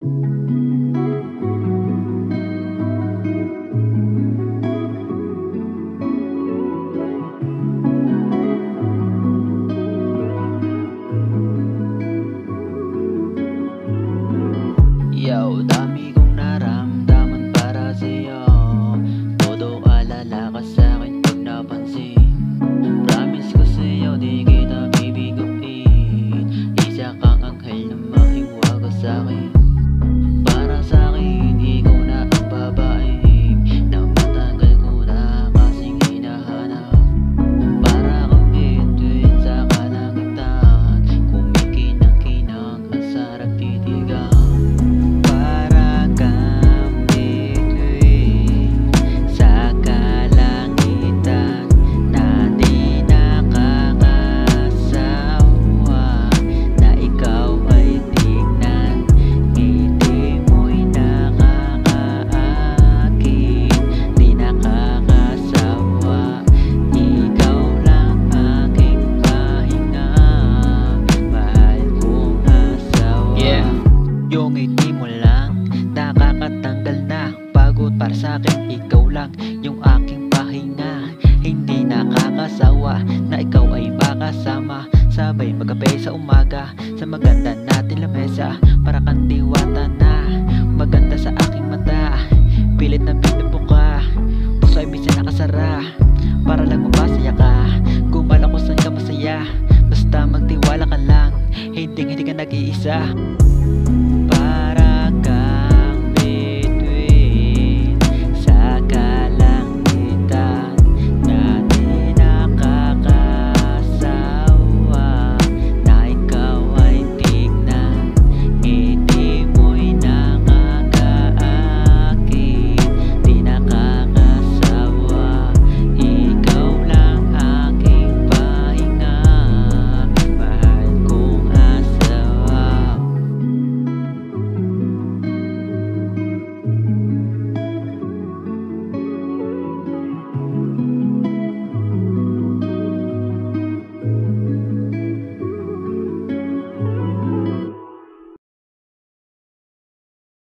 Yo, dami kong naramdaman para sa'yo. Todo alala ka sa'kin pag napansin. Promise ko sa'yo di kita bibiguin. Isa kang anghel na mahiwaga sa'kin. Para sa'kin ikaw na ang babae na matagal ko na kasing hinahanap. Para kang bituin sa kalangitan, kumikinang-kinang ang sarap titigan. Yung ngiti mo lang, nakakatanggal na pagod. Para sa'kin ikaw lang yung aking pahinga. Hindi nakakasawa na ikaw ay makasama. Sabay magkape sa umaga sa maganda natin lamesa. Para kang diwata na maganda sa aking mata. Pilit na pinubuka, puso ay minsan nakasara. Para lang mapasaya ka, gumala ko saan ka masaya. Basta magtiwala ka lang, hindi ka nag-iisa.